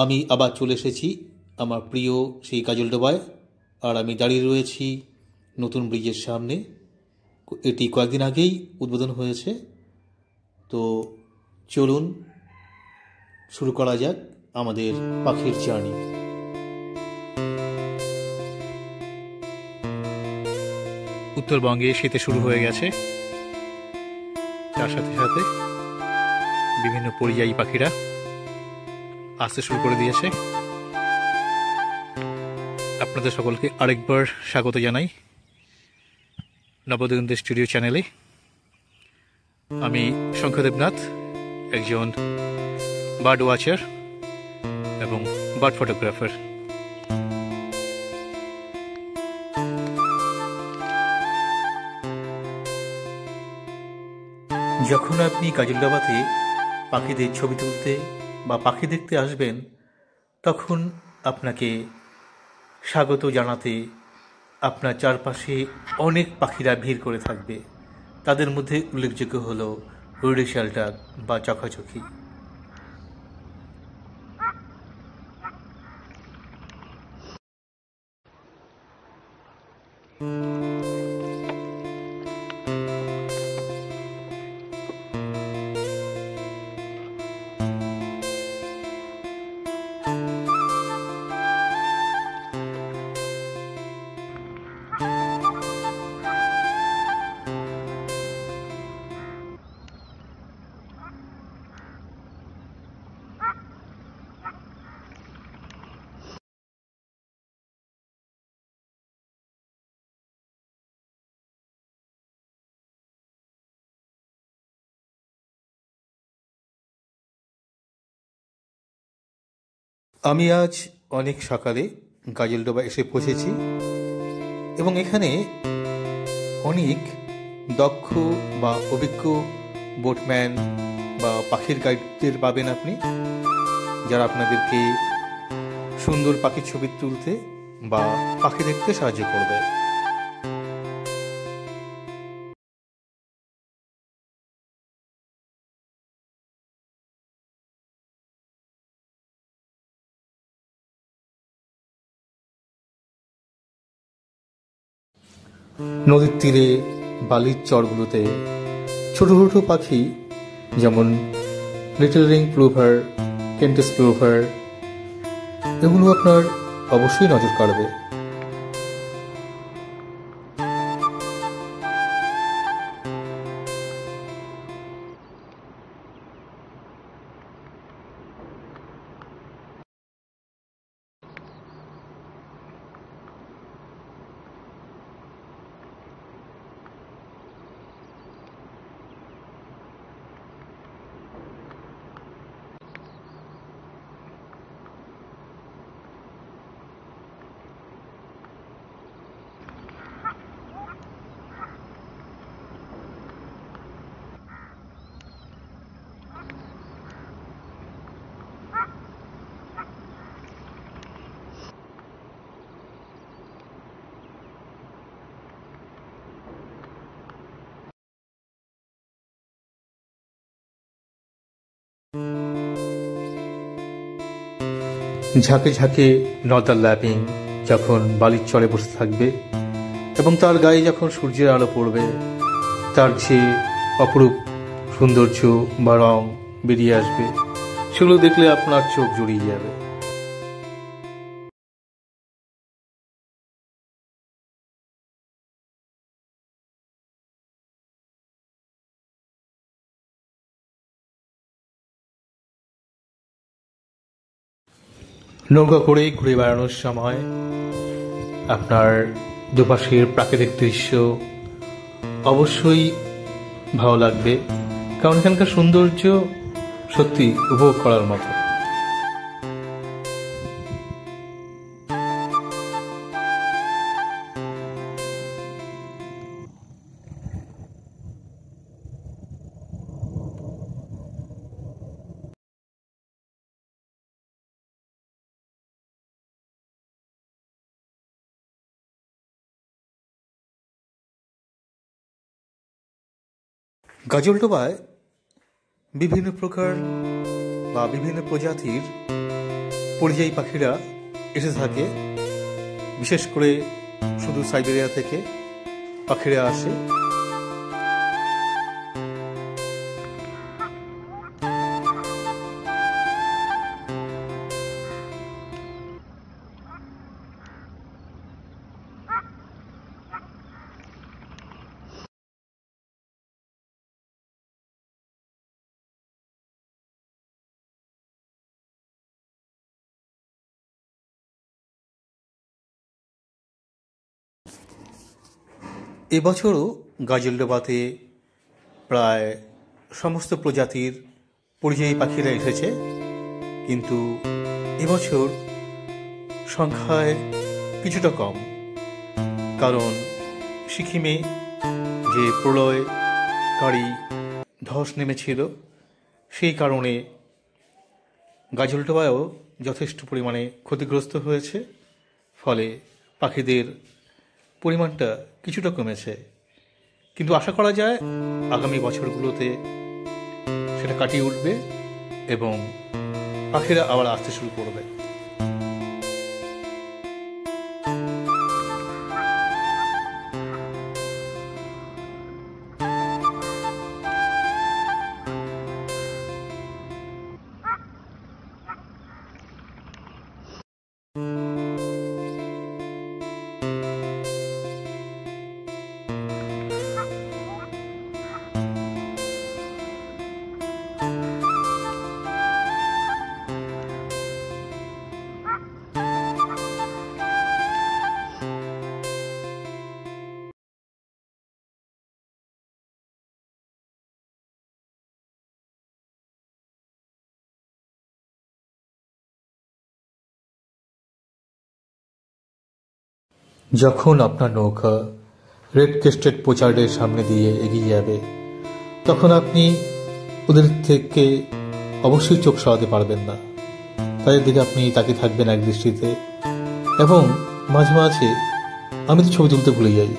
আমি আবার চলে এসেছি আমার প্রিয় সেই কাজলডোবায়। আর আমি দাঁড়িয়ে রয়েছি নতুন ব্রিজের সামনে। এটি কয়েকদিন আগেই উদ্বোধন হয়েছে। তো চলুন শুরু করা যাক আমাদের পাখির জার্নি। উত্তরবঙ্গে শীতে শুরু হয়ে গেছে, তার সাথে সাথে বিভিন্ন পরিযায়ী পাখিরা আসতে শুরু করে দিয়েছে। আপনাদের সকলকে আরেকবার স্বাগত জানাই নবদিগন্ত স্টুডিও চ্যানেলে। আমি শঙ্খ দেবনাথ, একজন বার্ড ওয়াচার এবং বার্ড ফটোগ্রাফার। যখন আপনি কাজলডোবাতে পাখিদের ছবি তুলতে বা পাখি দেখতে আসবেন, তখন আপনাকে স্বাগত জানাতে আপনার চারপাশে অনেক পাখিরা ভিড় করে থাকবে। তাদের মধ্যে উল্লেখযোগ্য হল হুইটিল ডাক বা চকাচকি। আমি আজ অনেক সকালে কাজলডোবা এসে পৌঁছেছি এবং এখানে অনেক দক্ষ বা অভিজ্ঞ বোটম্যান বা পাখির গাইডদের পাবেন আপনি, যারা আপনাদেরকে সুন্দর পাখির ছবি তুলতে বা পাখি দেখতে সাহায্য করবে। নদীর তীরে বালির চরগুলোতে ছোট ছোট পাখি যেমন লিটল রিং প্লোভার, কেন্টাস প্লোভার, এগুলো আপনার অবশ্যই নজর কাড়বে। ঝাঁকে ঝাঁকে নদার ল্যাপিং যখন বালির চরে বসে থাকবে এবং তার গায়ে যখন সূর্যের আলো পড়বে, তার যে অপরূপ সৌন্দর্য বা রং বেরিয়ে আসবে, সেগুলো দেখলে আপনার চোখ জুড়িয়ে যাবে। নৌকা করে ঘুরে বেড়ানোর সময় আপনার দুপাশের প্রাকৃতিক দৃশ্য অবশ্যই ভালো লাগবে, কারণ এখানকার সৌন্দর্য সত্যি উপভোগ করার মতো। গাজলডোবায় বিভিন্ন প্রকার বা বিভিন্ন প্রজাতির পরিযায়ী পাখিরা এসে থাকে, বিশেষ করে শুধু সাইবেরিয়া থেকে পাখিরা আসে। এবছরও গাজলডোবাতে প্রায় সমস্ত প্রজাতির পরিযায়ী পাখিরা এসেছে, কিন্তু এবছর সংখ্যায় কিছুটা কম, কারণ সিকিমে যে প্রলয়কারী ধস নেমেছিল সেই কারণে গাজলডোবায়ও যথেষ্ট পরিমাণে ক্ষতিগ্রস্ত হয়েছে, ফলে পাখিদের পরিমাণটা কিছুটা কমেছে। কিন্তু আশা করা যায় আগামী বছরগুলোতে সেটা কাটিয়ে উঠবে এবং পাখিরা আবার আসতে শুরু করবে। যখন আপনার নৌকা রেড ক্রেস্টেড পোচার্ডের সামনে দিয়ে এগিয়ে যাবে, তখন আপনি ওদের থেকে অবশ্যই চোখ সরাতে পারবেন না। তাদের দিকে আপনি তাকিয়ে থাকবেন এক দৃষ্টিতে, এবং মাঝে মাঝে আমি তো ছবি তুলতে ভুলে যাই,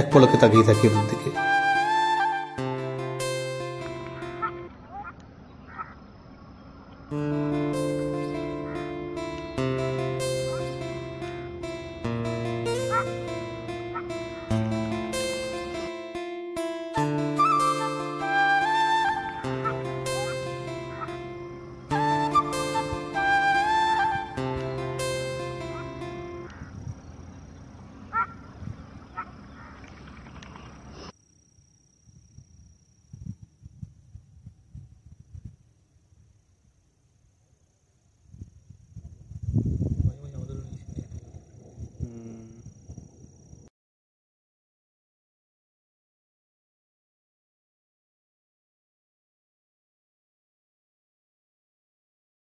এক পলকে তাকিয়ে থাকি ওদের দিকে।